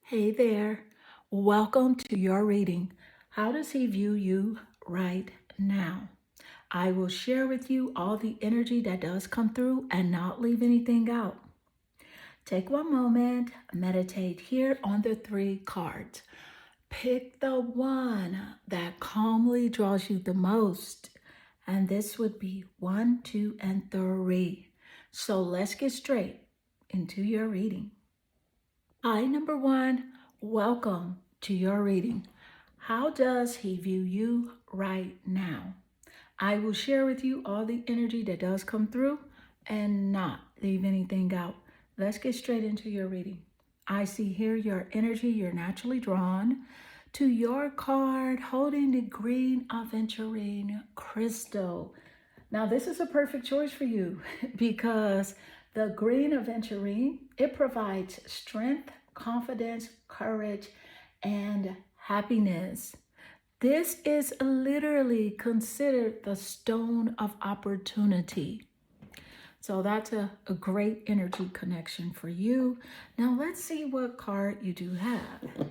Hey there. Welcome to your reading. How does he view you right now? I will share with you all the energy that does come through and not leave anything out. Take one moment, meditate here on the three cards. Pick the one that calmly draws you the most. And this would be 1, 2, and 3. So let's get straight into your reading. Hi, number one. Welcome to your reading. How does he view you right now? I will share with you all the energy that does come through and not leave anything out. Let's get straight into your reading. I see here your energy, you're naturally drawn to your card holding the green aventurine crystal. Now, this is a perfect choice for you because the green aventurine, it provides strength, confidence, courage, and happiness. This is literally considered the stone of opportunity. So that's a great energy connection for you. Now let's see what card you do have.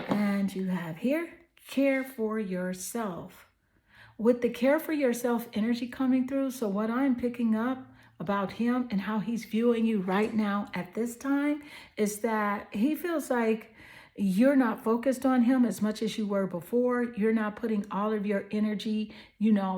And you have here, care for yourself. With the care for yourself energy coming through, so what I'm picking up about him and how he's viewing you right now at this time is that he feels like you're not focused on him as much as you were before. You're not putting all of your energy,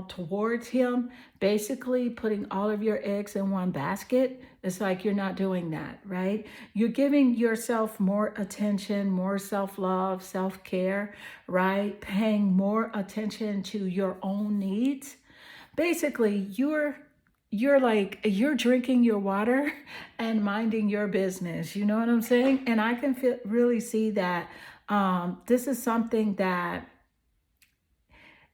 towards him. Basically, putting all of your eggs in one basket. It's like you're not doing that, right? You're giving yourself more attention, more self-love, self-care, right? Paying more attention to your own needs. Basically, you're drinking your water and minding your business. You know what I'm saying? And I can really see that this is something that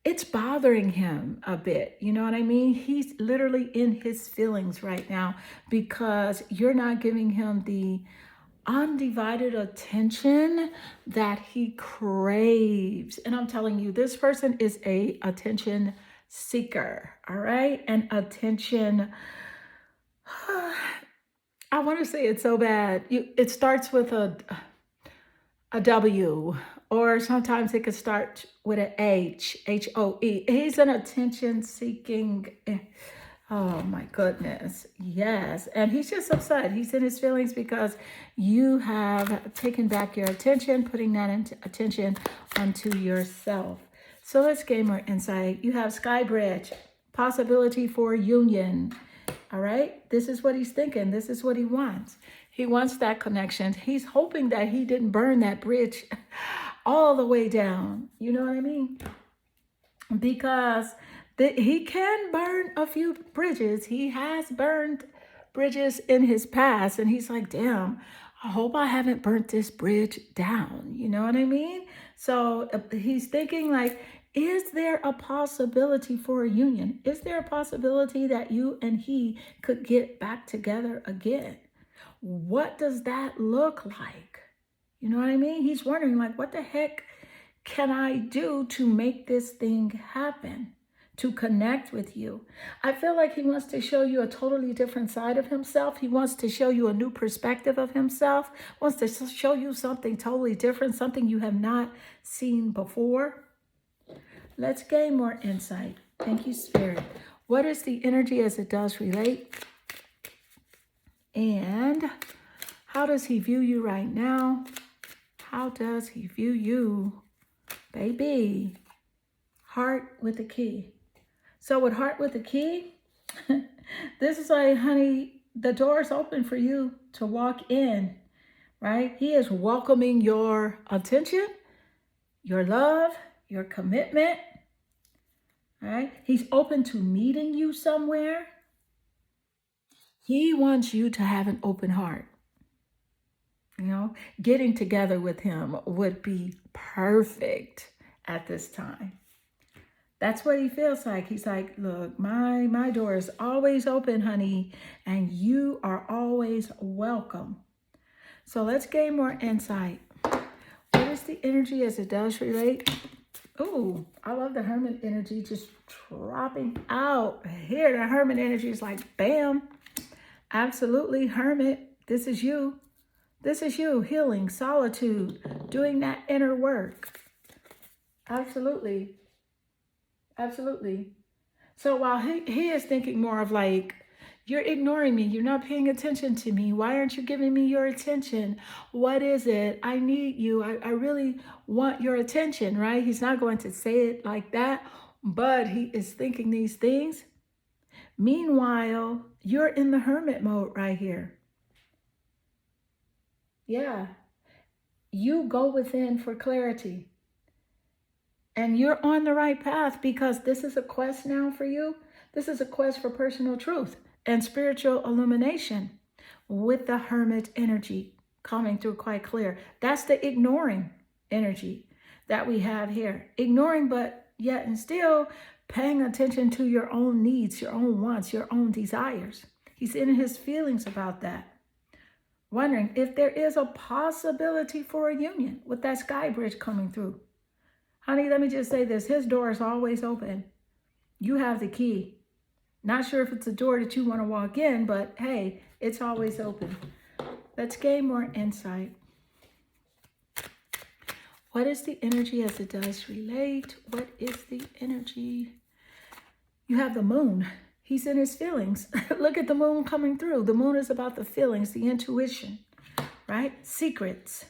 it's bothering him a bit. You know what I mean? He's literally in his feelings right now because you're not giving him the undivided attention that he craves. And I'm telling you, this person is a attention seeker, all right? And attention, I want to say it so bad. It starts with a W, or sometimes it could start with an H, H-O-E. He's an attention seeking. Oh my goodness. Yes. And he's just upset. He's in his feelings because you have taken back your attention, putting that into attention onto yourself. So let's gain more insight. You have Sky Bridge, possibility for union. All right. This is what he's thinking. This is what he wants. He wants that connection. He's hoping that he didn't burn that bridge all the way down. You know what I mean? Because he can burn a few bridges. He has burned bridges in his past. And he's like, damn, I hope I haven't burnt this bridge down. You know what I mean? So he's thinking like, is there a possibility for a union? Is there a possibility that you and he could get back together again? What does that look like? You know what I mean? He's wondering like, what the heck can I do to make this thing happen? To connect with you. I feel like he wants to show you a totally different side of himself. He wants to show you a new perspective of himself, wants to show you something totally different, something you have not seen before. Let's gain more insight. Thank you, Spirit. What is the energy as it does relate? And how does he view you right now? How does he view you, baby? Heart with a key. So with heart with a key, this is like, honey, the door is open for you to walk in, right? He is welcoming your attention, your love, your commitment, right? He's open to meeting you somewhere. He wants you to have an open heart. Getting together with him would be perfect at this time. That's what he feels like. He's like, look, my door is always open, honey, and you are always welcome. So let's gain more insight. What is the energy as it does relate? Ooh, I love the Hermit energy just dropping out here. The Hermit energy is like, bam, absolutely, Hermit, this is you. This is you healing, solitude, doing that inner work. Absolutely. Absolutely. So while he is thinking more of like, you're ignoring me, you're not paying attention to me, why aren't you giving me your attention? What is it? I need you. I really want your attention, right? He's not going to say it like that, but he is thinking these things. Meanwhile, you're in the hermit mode right here. Yeah. You go within for clarity. And you're on the right path because this is a quest now for you. This is a quest for personal truth and spiritual illumination with the hermit energy coming through quite clear. That's the ignoring energy that we have here. Ignoring, but yet and still paying attention to your own needs, your own wants, your own desires. He's in his feelings about that. Wondering if there is a possibility for a union with that sky bridge coming through. Honey, let me just say this. His door is always open. You have the key. Not sure if it's a door that you want to walk in, but hey, it's always open. Let's gain more insight. What is the energy as it does relate? What is the energy? You have the moon. He's in his feelings. Look at the moon coming through. The moon is about the feelings, the intuition, right? Secrets,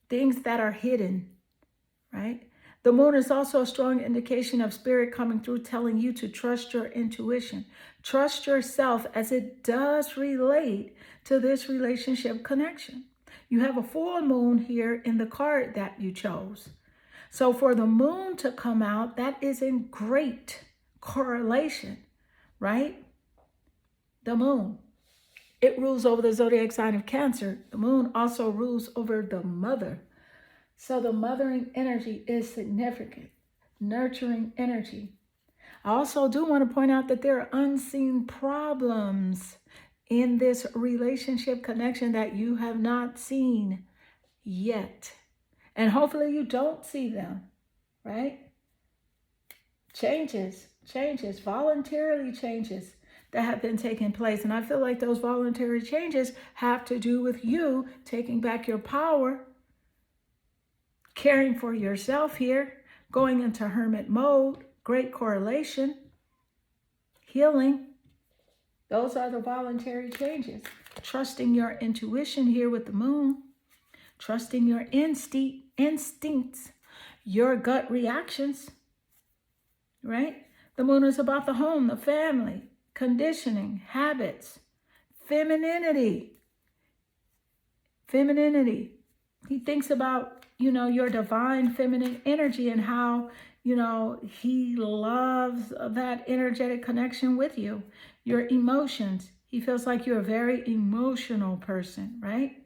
things that are hidden, right? The moon is also a strong indication of spirit coming through, telling you to trust your intuition. Trust yourself as it does relate to this relationship connection. You have a full moon here in the card that you chose. So for the moon to come out, that is in great correlation, right? The moon. It rules over the zodiac sign of Cancer. The moon also rules over the mother. So the mothering energy is significant, nurturing energy. I also do want to point out that there are unseen problems in this relationship connection that you have not seen yet. And hopefully you don't see them, right? Changes, voluntarily changes that have been taking place. And I feel like those voluntary changes have to do with you taking back your power, caring for yourself here, going into hermit mode, great correlation, healing. Those are the voluntary changes. Trusting your intuition here with the moon, trusting your instincts, your gut reactions, right? The moon is about the home, the family, conditioning, habits, femininity. He thinks about your divine feminine energy and how, he loves that energetic connection with you, your emotions. He feels like you're a very emotional person, right?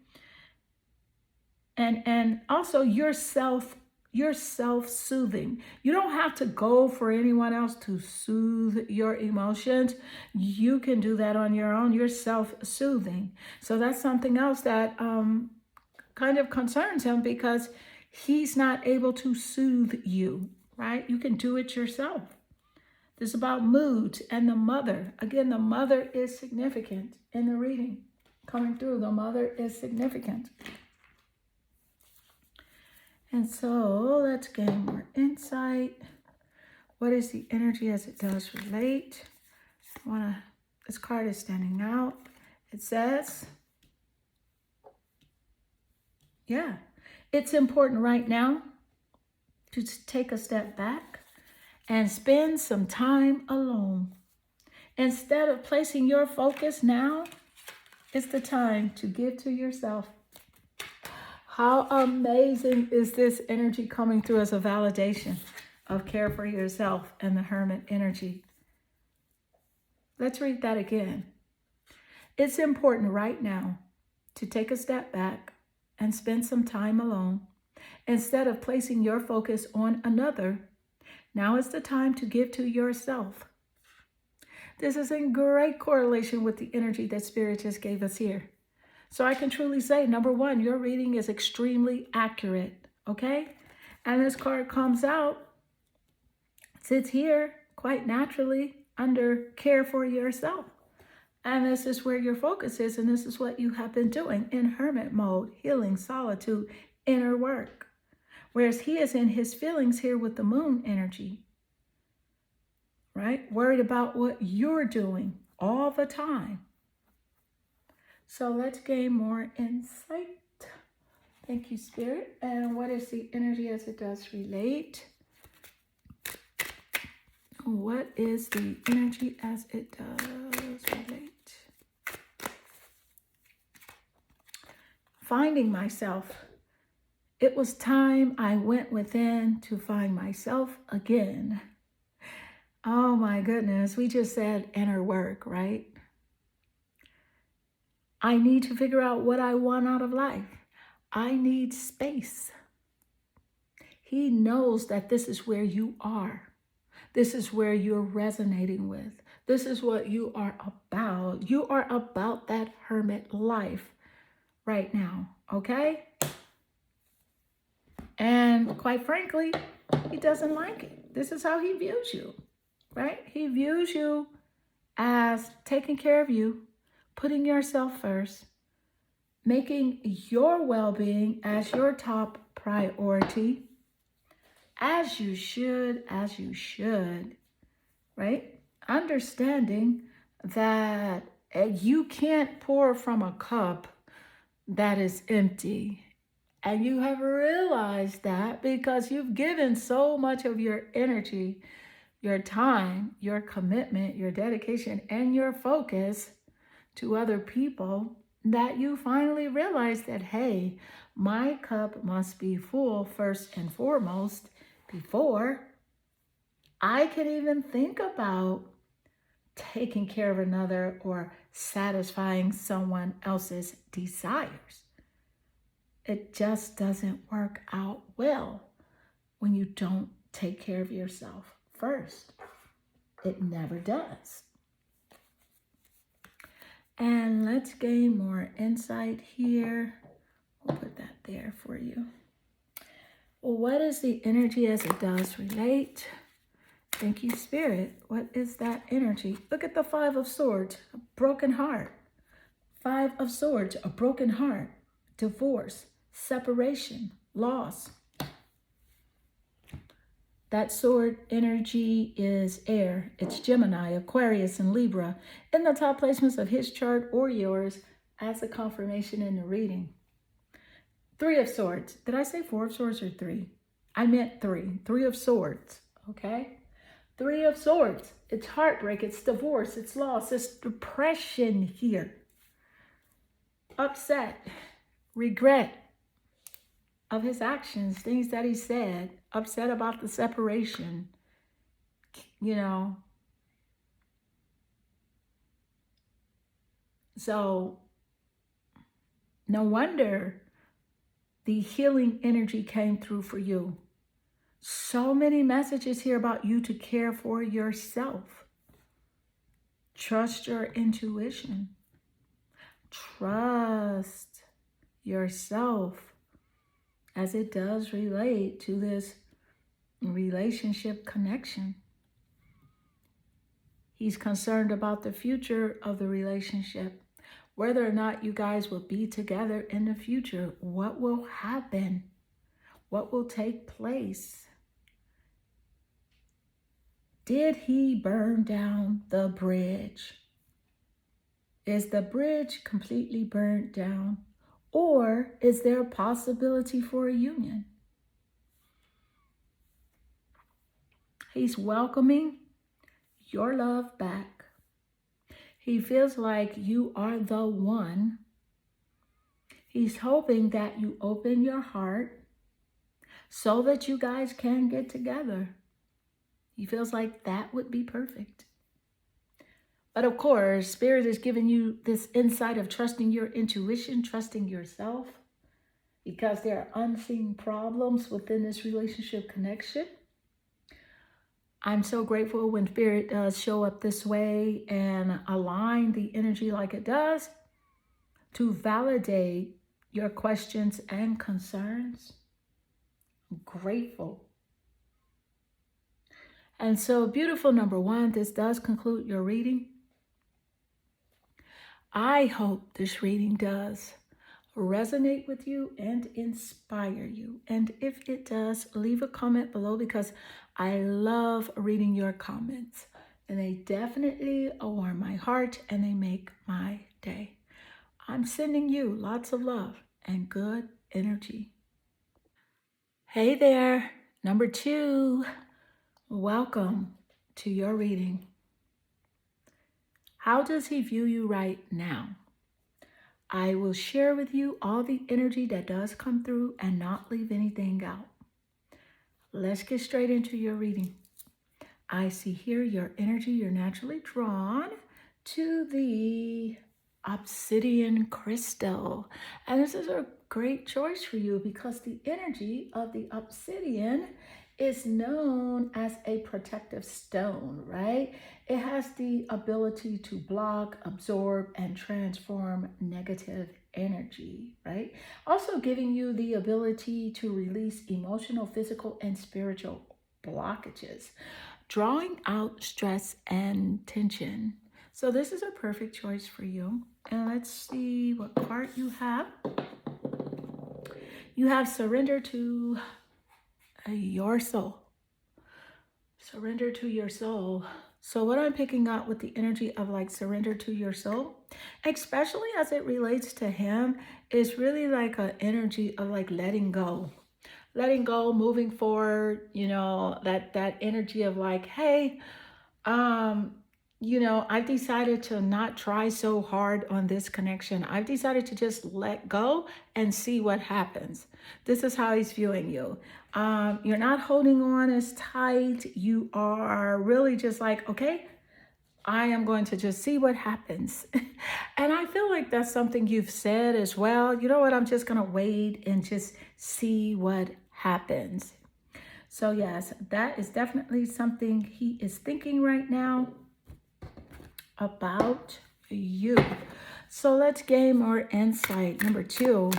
And also you're self-soothing. You don't have to go for anyone else to soothe your emotions. You can do that on your own. You're self-soothing. So that's something else that kind of concerns him because he's not able to soothe you, right? You can do it yourself. This is about moods and the mother. Again, the mother is significant in the reading. Coming through, the mother is significant. And so let's gain more insight. What is the energy as it does relate? This card is standing out. It says, it's important right now to take a step back and spend some time alone. Instead of placing your focus now, it's the time to give to yourself. How amazing is this energy coming through as a validation of care for yourself and the hermit energy? Let's read that again. It's important right now to take a step back and spend some time alone. Instead of placing your focus on another, now is the time to give to yourself. This is in great correlation with the energy that Spirit just gave us here. So I can truly say, number one, your reading is extremely accurate, okay? And this card comes out, sits here quite naturally under care for yourself And this is where your focus is, and this is what you have been doing in hermit mode, healing, solitude, inner work. Whereas he is in his feelings here with the moon energy, right? Worried about what you're doing all the time. So let's gain more insight. Thank you, Spirit. And what is the energy as it does relate? What is the energy as it does relate? Finding myself. It was time I went within to find myself again. Oh my goodness, we just said inner work, right? I need to figure out what I want out of life. I need space. He knows that this is where you are. This is where you're resonating with. This is what you are about. You are about that hermit life right now, okay? And quite frankly, he doesn't like it. This is how he views you, right? He views you as taking care of you, putting yourself first, making your well-being as your top priority, as you should, right? Understanding that you can't pour from a cup that is empty. And you have realized that because you've given so much of your energy, your time, your commitment, your dedication, and your focus to other people that you finally realize that, hey, my cup must be full first and foremost before I can even think about taking care of another or satisfying someone else's desires. It just doesn't work out well when you don't take care of yourself first. It never does. And let's gain more insight here. We'll put that there for you. Well, what is the energy as it does relate? Thank you, Spirit. What is that energy? Look at the Five of Swords, a broken heart. Five of Swords, a broken heart, divorce, separation, loss. That sword energy is air. It's Gemini, Aquarius, and Libra in the top placements of his chart or yours as a confirmation in the reading. Three of Swords. Did I say Four of Swords or three? I meant three. Three of Swords, okay? Three of Swords. It's heartbreak, it's divorce, it's loss, it's depression here. Upset, regret of his actions, things that he said, upset about the separation, you know. So no wonder the healing energy came through for you. So many messages here about you to care for yourself. Trust your intuition. Trust yourself as it does relate to this relationship connection. He's concerned about the future of the relationship, whether or not you guys will be together in the future. What will happen? What will take place? Did he burn down the bridge? Is the bridge completely burnt down? Or is there a possibility for a union? He's welcoming your love back. He feels like you are the one. He's hoping that you open your heart so that you guys can get together. He feels like that would be perfect. But of course, Spirit is giving you this insight of trusting your intuition, trusting yourself, because there are unseen problems within this relationship connection. I'm so grateful when Spirit does show up this way and align the energy like it does to validate your questions and concerns. I'm grateful. And so, beautiful number one, this does conclude your reading. I hope this reading does resonate with you and inspire you. And if it does, leave a comment below because I love reading your comments. And they definitely warm my heart and they make my day. I'm sending you lots of love and good energy. Hey there, number 2. Welcome to your reading. How does he view you right now? I will share with you all the energy that does come through and not leave anything out. Let's get straight into your reading. I see here your energy, you're naturally drawn to the obsidian crystal. And this is a great choice for you because the energy of the obsidian is known as a protective stone, right? It has the ability to block, absorb, and transform negative energy, right? Also giving you the ability to release emotional, physical, and spiritual blockages, drawing out stress and tension. So this is a perfect choice for you. And let's see what card you have. You have surrender to your soul. Surrender to your soul. So what I'm picking up with the energy of like surrender to your soul, especially as it relates to him, is really like an energy of like letting go. Letting go, moving forward, that energy of like, hey, I've decided to not try so hard on this connection. I've decided to just let go and see what happens. This is how he's viewing you. You're not holding on as tight. You are really just like, okay, I am going to just see what happens. And I feel like that's something you've said as well. You know what? I'm just going to wait and just see what happens. So yes, that is definitely something he is thinking right now about you. So let's gain more insight. Number 2,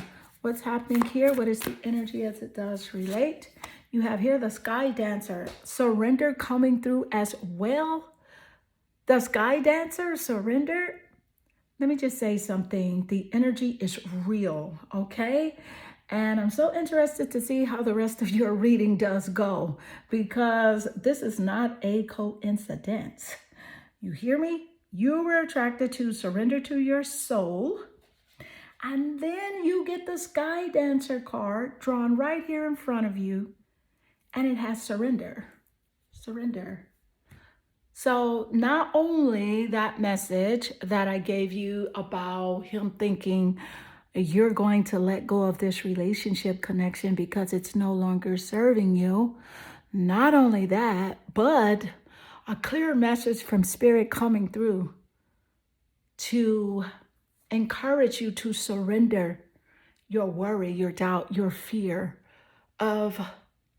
what's happening here? What is the energy as it does relate? You have here the sky dancer, surrender coming through as well. The sky dancer, surrender. Let me just say something. The energy is real, okay? And I'm so interested to see how the rest of your reading does go because this is not a coincidence. You hear me? You were attracted to surrender to your soul. And then you get the sky dancer card drawn right here in front of you. And it has surrender. Surrender. So not only that message that I gave you about him thinking you're going to let go of this relationship connection because it's no longer serving you. Not only that, but a clear message from Spirit coming through to encourage you to surrender your worry, your doubt, your fear of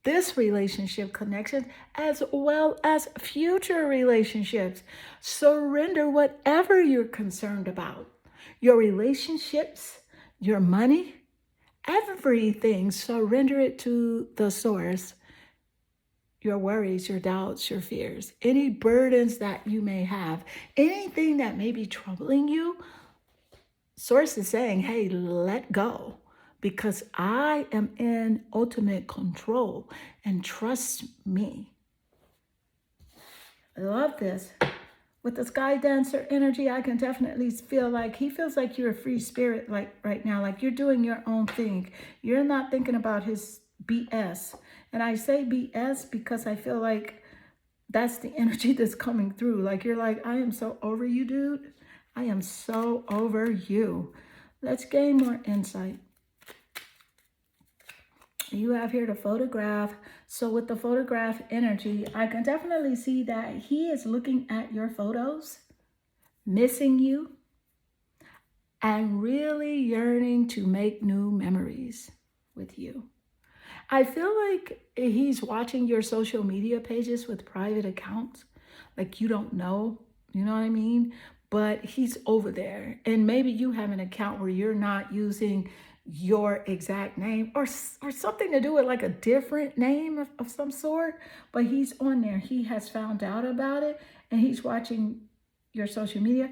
this relationship connection as well as future relationships. Surrender whatever you're concerned about. Your relationships, your money, everything. Surrender it to the source. Your worries, your doubts, your fears, any burdens that you may have, anything that may be troubling you, source is saying, hey, let go because I am in ultimate control and trust me. I love this. With the sky dancer energy, I can definitely feel like he feels like you're a free spirit like right now, like you're doing your own thing. You're not thinking about his BS. And I say BS because I feel like that's the energy that's coming through. Like you're like, I am so over you, dude. I am so over you. Let's gain more insight. You have here the photograph. So with the photograph energy, I can definitely see that he is looking at your photos, missing you, and really yearning to make new memories with you. I feel like he's watching your social media pages with private accounts. Like you don't know, you know what I mean? But he's over there. And maybe you have an account where you're not using your exact name or something to do with like a different name of some sort. But he's on there. He has found out about it and he's watching your social media.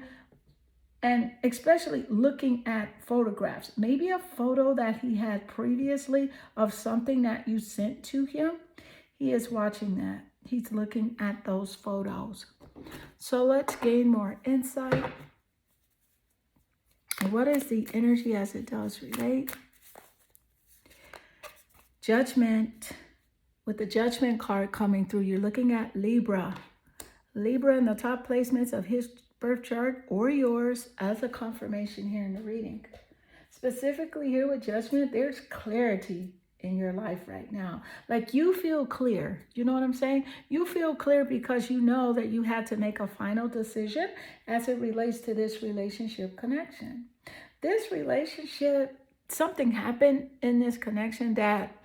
And especially looking at photographs, maybe a photo that he had previously of something that you sent to him. He is watching that. He's looking at those photos. So let's gain more insight. What is the energy as it does relate? Judgment. With the Judgment card coming through, you're looking at Libra. Libra in the top placements of his birth chart or yours as a confirmation here in the reading. Specifically here with Judgment, there's clarity in your life right now. Like you feel clear. You know what I'm saying? You feel clear because you know that you had to make a final decision as it relates to this relationship connection. This relationship, something happened in this connection that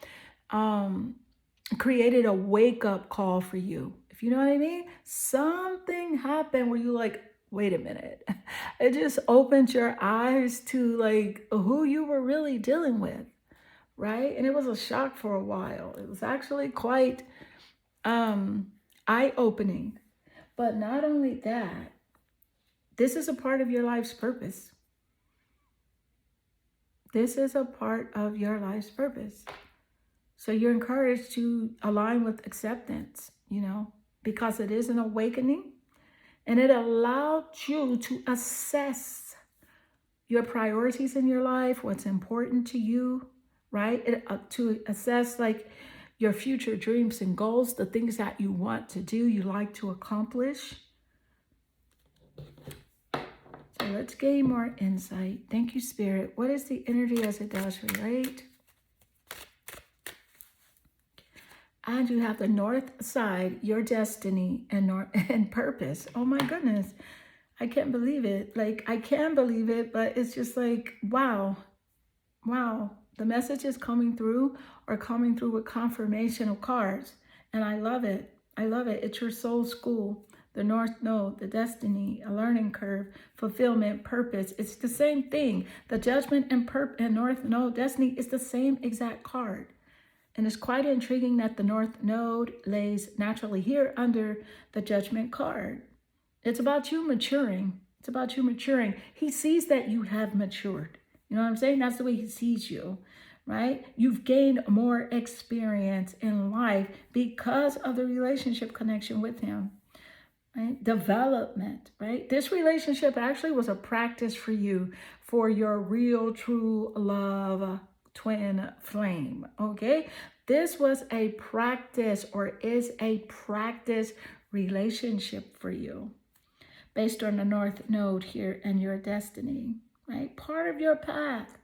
created a wake-up call for you. If you know what I mean? Something happened where you like, wait a minute. It just opened your eyes to like who you were really dealing with, right? And it was a shock for a while. It was actually quite eye-opening. But not only that, this is a part of your life's purpose. This is a part of your life's purpose. So you're encouraged to align with acceptance, because it is an awakening and it allowed you to assess your priorities in your life, what's important to you, right? To assess like your future dreams and goals, the things that you want to do, you like to accomplish. So let's gain more insight. Thank you, Spirit. What is the energy as it does relate? And you have the north side, your destiny and purpose. Oh my goodness. I can't believe it. Like, I can believe it, but it's just like, wow. Wow. The message is coming through with confirmation of cards. And I love it. I love it. It's your soul school. The North Node, the destiny, a learning curve, fulfillment, purpose. It's the same thing. The Judgment and North Node, destiny is the same exact card. And it's quite intriguing that the North Node lays naturally here under the Judgment card. It's about you maturing. It's about you maturing. He sees that you have matured. You know what I'm saying? That's the way he sees you, right? You've gained more experience in life because of the relationship connection with him, right? Development, right? This relationship actually was a practice for you for your real, true love twin flame, okay? This was a practice or is a practice relationship for you based on the North Node here and your destiny, right? Part of your path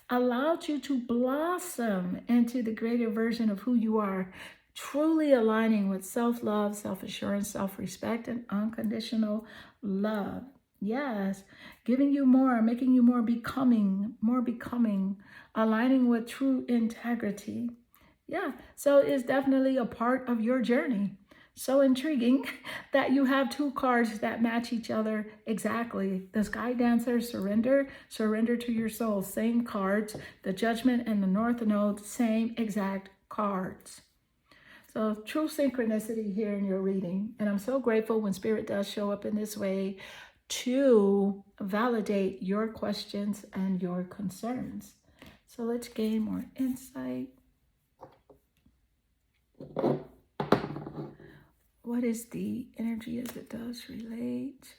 allowed you to blossom into the greater version of who you are, truly aligning with self-love, self-assurance, self-respect, and unconditional love. Yes, giving you more, making you more becoming, aligning with true integrity. Yeah, so it's definitely a part of your journey. So intriguing that you have two cards that match each other exactly. The Sky Dancer, surrender to your soul, same cards. The Judgment and the North Node, same exact cards. So true synchronicity here in your reading. And I'm so grateful when Spirit does show up in this way to validate your questions and your concerns. So let's gain more insight. What is the energy as it does relate?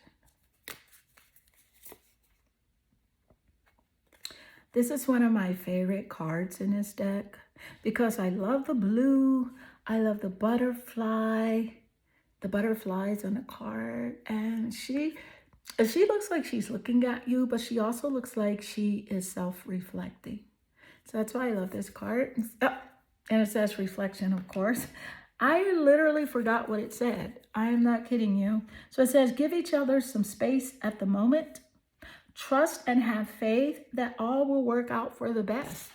This is one of my favorite cards in this deck because I love the blue. I love the butterfly. The butterflies on the card. And she looks like she's looking at you, but she also looks like she is self-reflecting. So that's why I love this card. Oh, and it says reflection, of course. I literally forgot what it said. I am not kidding you. So it says, give each other some space at the moment. Trust and have faith that all will work out for the best.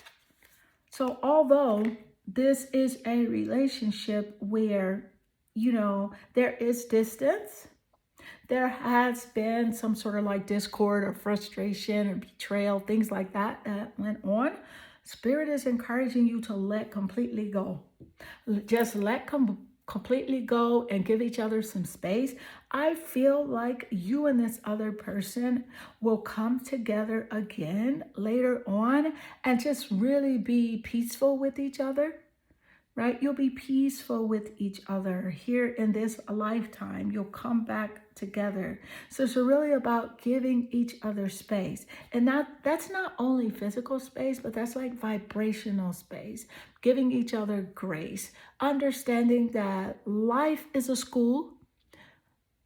So although this is a relationship where, there is distance, there has been some sort of like discord or frustration or betrayal, things like that went on. Spirit is encouraging you to let completely go. Just let completely go and give each other some space. I feel like you and this other person will come together again later on and just really be peaceful with each other, right? You'll be peaceful with each other here in this lifetime. You'll come back together. So it's really about giving each other space. And that's not only physical space, but that's like vibrational space, giving each other grace, understanding that life is a school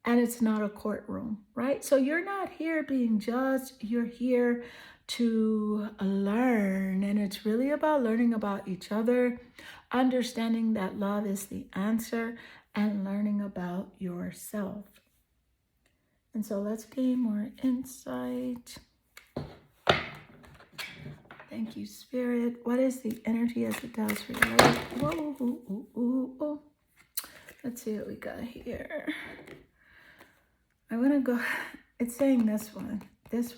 and it's not a courtroom, right? So you're not here being judged. You're here to learn. And it's really about learning about each other, understanding that love is the answer, and learning about yourself. And so let's gain more insight. Thank you, Spirit. What is the energy as it does relate? Whoa, ooh, ooh, ooh, ooh. Let's see what we got here. I want to go, it's saying this one. It's,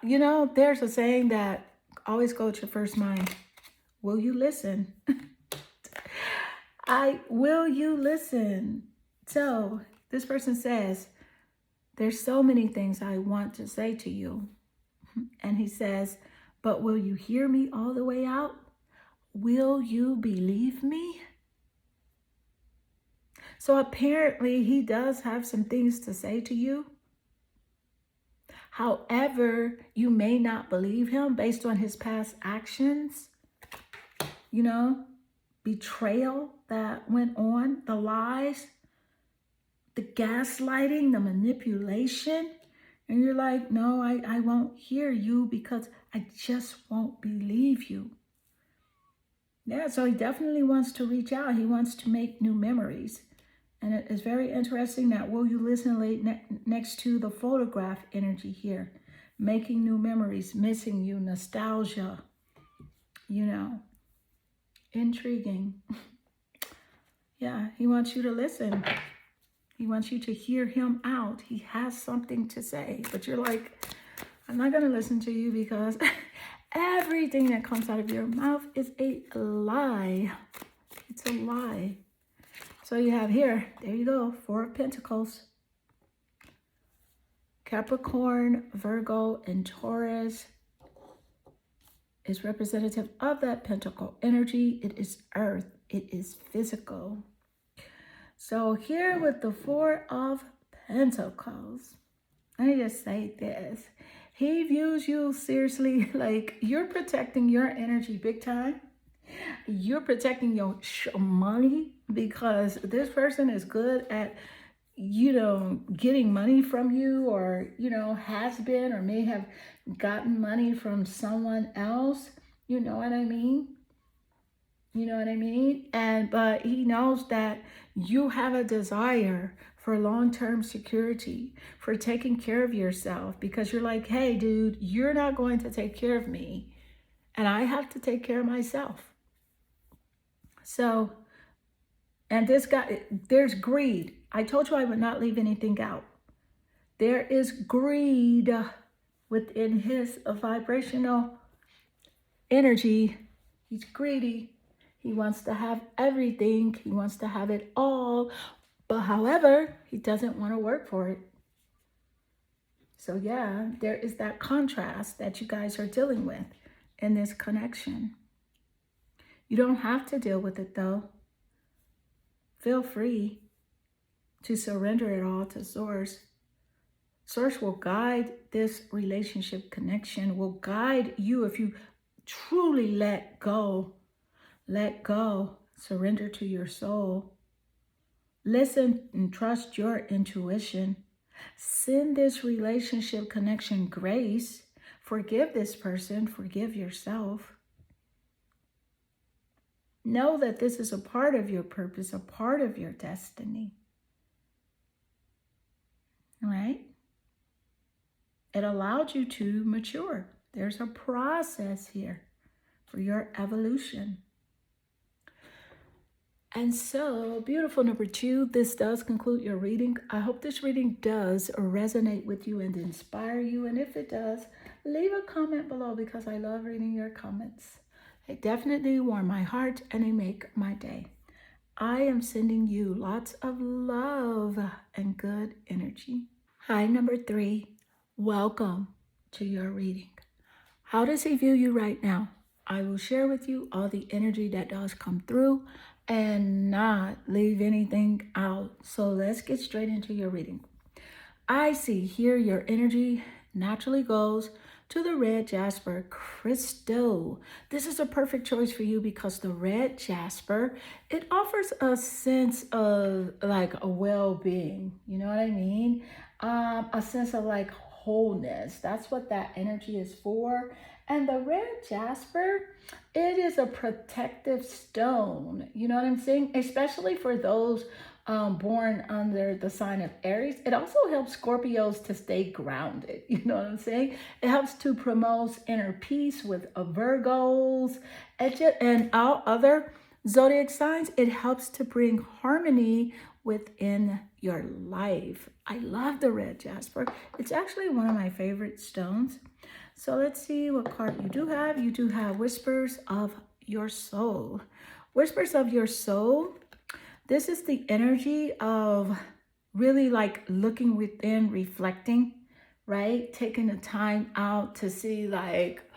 you know, there's a saying that always go with your first mind. Will you listen? Will you listen? So this person says, there's so many things I want to say to you. And he says, but will you hear me all the way out? Will you believe me? So apparently he does have some things to say to you. However, you may not believe him based on his past actions, you know, betrayal that went on, the lies, the gaslighting, the manipulation. And you're like, no, I won't hear you because I just won't believe you. Yeah, so he definitely wants to reach out. He wants to make new memories. And it is very interesting that will you listen next to the photograph energy here. Making new memories, missing you, nostalgia, you know, intriguing. Yeah, he wants you to listen. He wants you to hear him out. He has something to say, but you're like, I'm not going to listen to you because everything that comes out of your mouth is a lie. It's a lie. So you have here, there you go, 4 of Pentacles. Capricorn, Virgo, and Taurus is representative of that pentacle energy. It is earth. It is physical. So here with the 4 of Pentacles, let me just say this. He views you seriously, like you're protecting your energy big time. You're protecting your money because this person is good at, you know, getting money from you, or, you know, has been or may have gotten money from someone else. You know what I mean? You know what I mean? But he knows that you have a desire for long-term security, for taking care of yourself, because you're like, hey, dude, you're not going to take care of me, and I have to take care of myself. So, and this guy, there's greed. I told you I would not leave anything out. There is greed within his vibrational energy. He's greedy. He wants to have everything. He wants to have it all. But however, he doesn't want to work for it. So yeah, there is that contrast that you guys are dealing with in this connection. You don't have to deal with it though. Feel free to surrender it all to Source. Source will guide this relationship connection, will guide you if you truly let go, surrender to your soul. Listen and trust your intuition. Send this relationship connection grace. Forgive this person, forgive yourself. Know that this is a part of your purpose, a part of your destiny. Right? It allowed you to mature. There's a process here for your evolution. And so, beautiful number 2, this does conclude your reading. I hope this reading does resonate with you and inspire you. And if it does, leave a comment below because I love reading your comments. They definitely warm my heart and they make my day. I am sending you lots of love and good energy. Hi, number 3. Welcome to your reading. How does he view you right now? I will share with you all the energy that does come through and not leave anything out. So let's get straight into your reading. I see here your energy naturally goes to the red jasper crystal. This is a perfect choice for you because the red jasper, it offers a sense of like a well-being. You know what I mean? A sense of like wholeness. That's what that energy is for. And the red jasper, it is a protective stone. You know what I'm saying? Especially for those born under the sign of Aries. It also helps Scorpios to stay grounded. You know what I'm saying? It helps to promote inner peace with Virgos and all other zodiac signs. It helps to bring harmony within your life. I love the red jasper. It's actually one of my favorite stones. So let's see what card you do have. You do have Whispers of Your Soul. Whispers of Your Soul. This is the energy of really like looking within, reflecting, right? Taking the time out to see like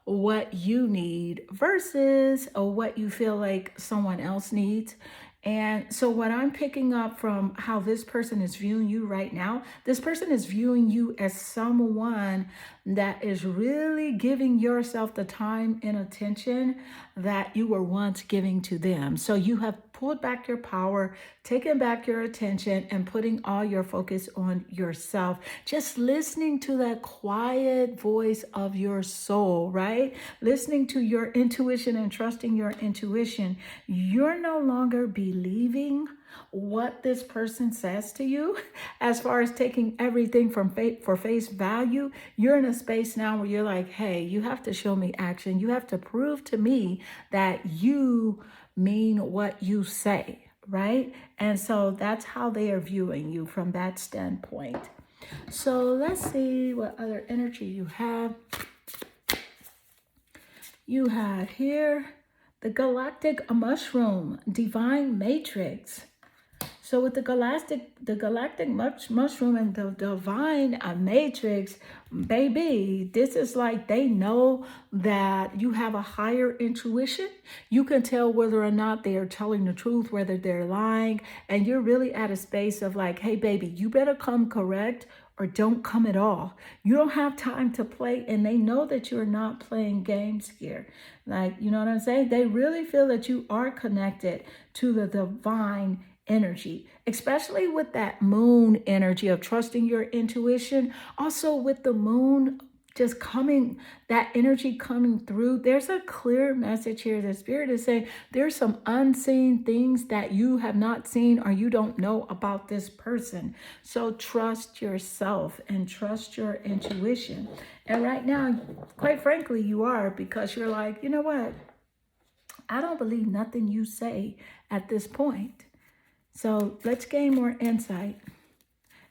what you need versus what you feel like someone else needs. And so what I'm picking up from how this person is viewing you right now, this person is viewing you as someone that is really giving yourself the time and attention that you were once giving to them. So you have pulled back your power, taken back your attention, and putting all your focus on yourself. Just listening to that quiet voice of your soul, right? Listening to your intuition and trusting your intuition. You're no longer believing what this person says to you as far as taking everything from for face value. You're in a space now where you're like, hey, you have to show me action. You have to prove to me that you mean what you say, right? And so that's how they are viewing you from that standpoint. So let's see what other energy you have. You have here the galactic mushroom, divine matrix. So with the galactic mushroom and the divine matrix, baby, this is like they know that you have a higher intuition. You can tell whether or not they are telling the truth, whether they're lying, and you're really at a space of like, hey, baby, you better come correct or don't come at all. You don't have time to play, and they know that you're not playing games here. Like, you know what I'm saying? They really feel that you are connected to the divine energy, especially with that moon energy of trusting your intuition. Also with the moon just coming, that energy coming through, there's a clear message here. The spirit is saying there's some unseen things that you have not seen or you don't know about this person. So trust yourself and trust your intuition. And right now, quite frankly, you are, because you're like, you know what? I don't believe nothing you say at this point. So let's gain more insight.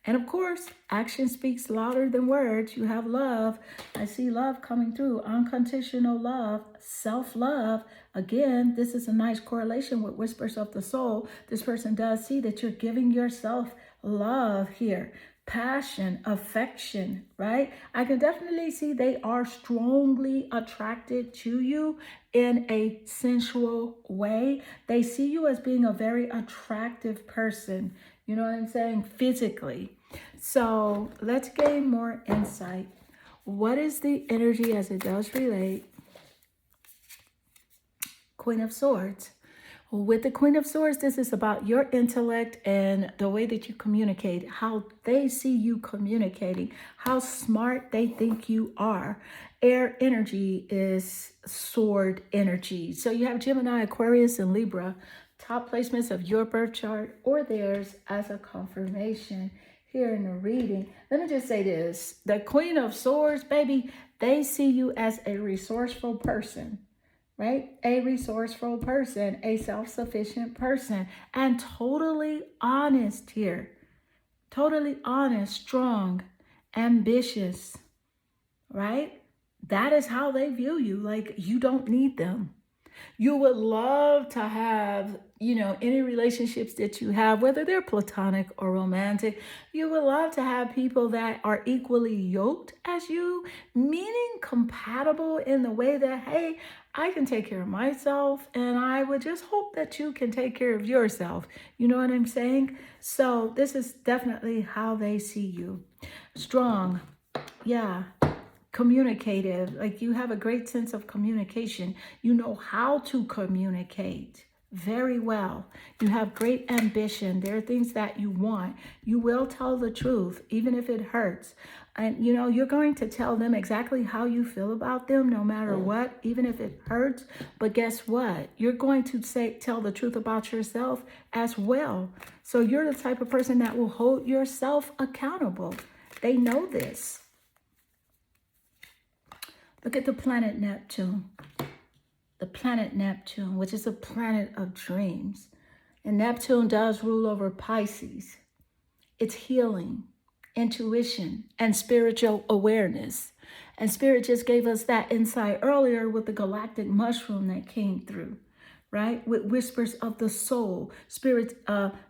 And of course, action speaks louder than words. You have love. I see love coming through. Unconditional love, self-love. Again, this is a nice correlation with Whispers of the Soul. This person does see that you're giving yourself love here. Passion, affection, right? I can definitely see they are strongly attracted to you in a sensual way. They see you as being a very attractive person. You know what I'm saying? Physically. So let's gain more insight. What is the energy as it does relate? Queen of Swords. With the Queen of Swords, this is about your intellect and the way that you communicate, how they see you communicating, how smart they think you are. Air energy is sword energy. So you have Gemini, Aquarius, and Libra, top placements of your birth chart or theirs as a confirmation here in the reading. Let me just say this. The Queen of Swords, baby, they see you as a resourceful person. Right? A resourceful person, a self-sufficient person, and totally honest here. Totally honest, strong, ambitious, right? That is how they view you. Like, you don't need them. You would love to have, any relationships that you have, whether they're platonic or romantic, you would love to have people that are equally yoked as you, meaning compatible in the way that, hey, I can take care of myself and I would just hope that you can take care of yourself. You know what I'm saying? So this is definitely how they see you. Strong. Yeah, communicative, like you have a great sense of communication. You know how to communicate very well. You have great ambition. There are things that you want. You will tell the truth, even if it hurts. And you're going to tell them exactly how you feel about them, no matter what, even if it hurts. But guess what? You're going to tell the truth about yourself as well. So you're the type of person that will hold yourself accountable. They know this. Look at the planet Neptune. The planet Neptune, which is a planet of dreams. And Neptune does rule over Pisces. It's healing, intuition, and spiritual awareness. And Spirit just gave us that insight earlier with the galactic mushroom that came through, right? With whispers of the soul. Spirit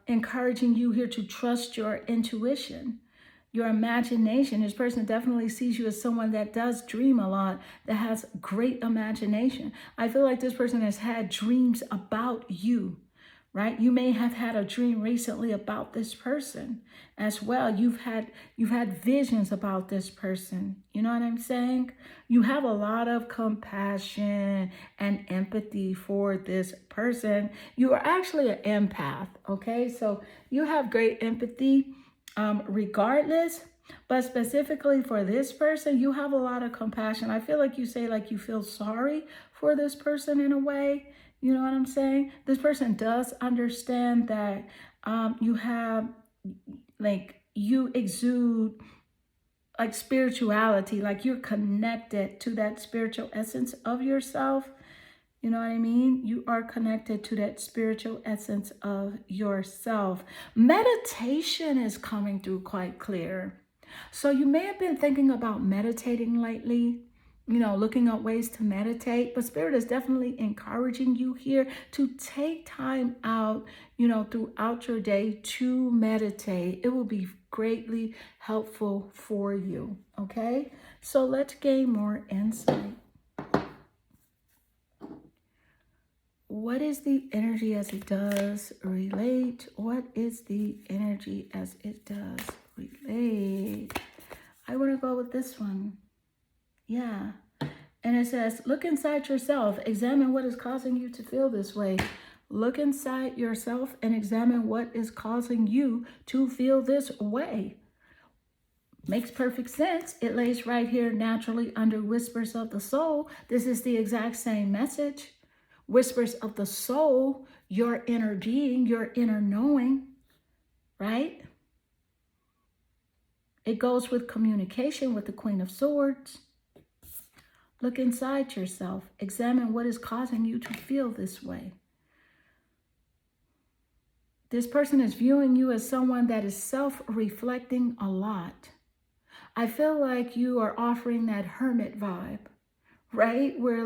encouraging you here to trust your intuition. Your imagination. This person definitely sees you as someone that does dream a lot, that has great imagination. I feel like this person has had dreams about you, right? You may have had a dream recently about this person as well. You've had visions about this person. You know what I'm saying? You have a lot of compassion and empathy for this person. You are actually an empath, okay? So you have great empathy. Regardless, but specifically for this person, you have a lot of compassion. I feel like you say like you feel sorry for this person in a way. You know what I'm saying? This person does understand that you have, like, you exude like spirituality, like you're connected to that spiritual essence of yourself. You know what I mean? You are connected to that spiritual essence of yourself. Meditation is coming through quite clear. So you may have been thinking about meditating lately, looking up ways to meditate, but Spirit is definitely encouraging you here to take time out, throughout your day to meditate. It will be greatly helpful for you, okay? So let's gain more insight. What is the energy as it does relate? What is the energy as it does relate? I want to go with this one. Yeah. And it says, look inside yourself. Examine what is causing you to feel this way. Look inside yourself and examine what is causing you to feel this way. Makes perfect sense. It lays right here naturally under Whispers of the Soul. This is the exact same message. Whispers of the soul, your inner being, your inner knowing, right? It goes with communication with the Queen of Swords. Look inside yourself. Examine what is causing you to feel this way. This person is viewing you as someone that is self-reflecting a lot. I feel like you are offering that hermit vibe, right? Where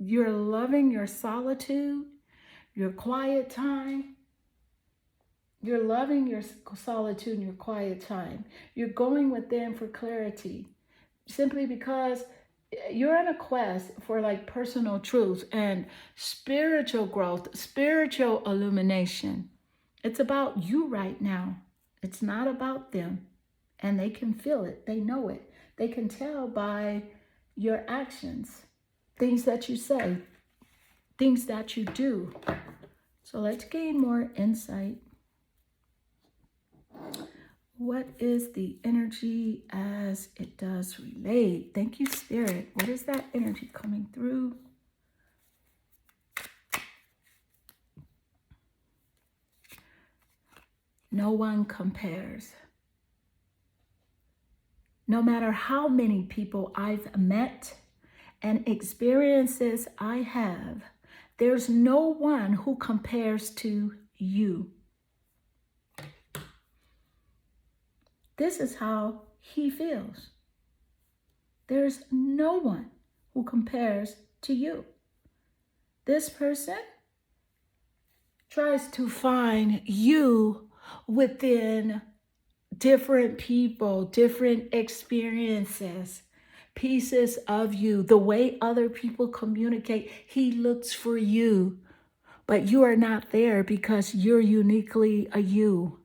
you're loving your solitude, your quiet time. You're loving your solitude and your quiet time. You're going within for clarity, simply because you're on a quest for like personal truth and spiritual growth, spiritual illumination. It's about you right now. It's not about them. And they can feel it. They know it. They can tell by your actions, things that you say, things that you do. So let's gain more insight. What is the energy as it does relate? Thank you, Spirit. What is that energy coming through? No one compares. No matter how many people I've met and experiences I have, there's no one who compares to you. This is how he feels. There's no one who compares to you. This person tries to find you within different people, different experiences, pieces of you, the way other people communicate. He looks for you, but you are not there because you're uniquely a you.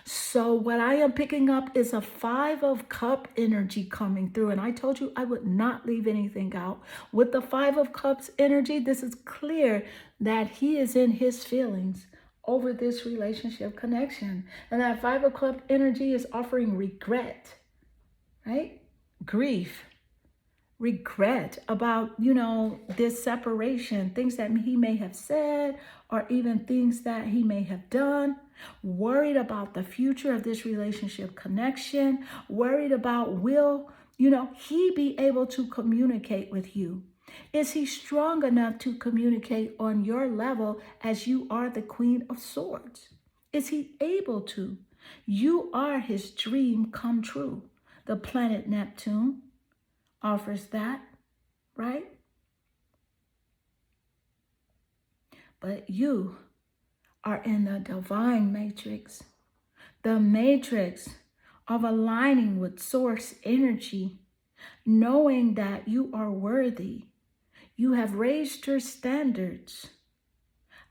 So what I am picking up is a 5 of Cup energy coming through. And I told you I would not leave anything out. With the 5 of Cups energy, this is clear that he is in his feelings over this relationship connection. And that 5 of Cup energy is offering regret, right? Grief, regret about, this separation, things that he may have said, or even things that he may have done, worried about the future of this relationship connection, worried about will, he be able to communicate with you? Is he strong enough to communicate on your level as you are the Queen of Swords? Is he able to? You are his dream come true. The planet Neptune offers that, right? But you are in the divine matrix, the matrix of aligning with source energy, knowing that you are worthy. You have raised your standards,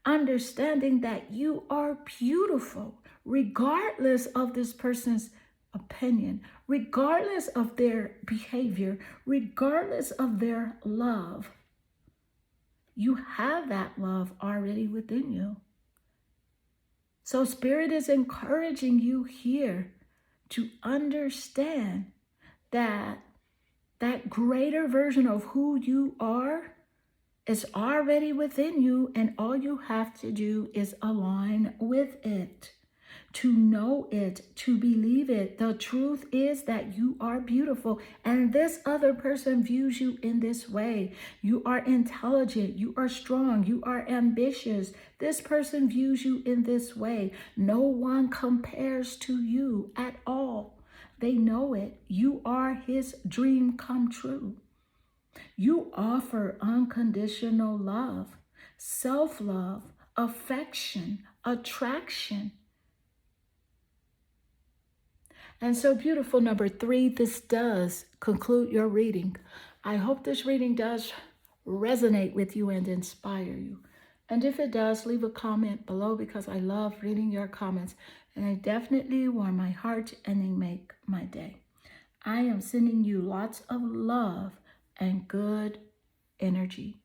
understanding that you are beautiful, regardless of this person's opinion, regardless of their behavior, regardless of their love. You have that love already within you. So Spirit is encouraging you here to understand that that greater version of who you are is already within you, and all you have to do is align with it, to know it, to believe it. The truth is that you are beautiful, and this other person views you in this way. You are intelligent, you are strong, you are ambitious. This person views you in this way. No one compares to you at all. They know it. You are his dream come true. You offer unconditional love, self-love, affection, attraction. And so beautiful, number 3, this does conclude your reading. I hope this reading does resonate with you and inspire you. And if it does, leave a comment below, because I love reading your comments. And they definitely warm my heart and they make my day. I am sending you lots of love and good energy.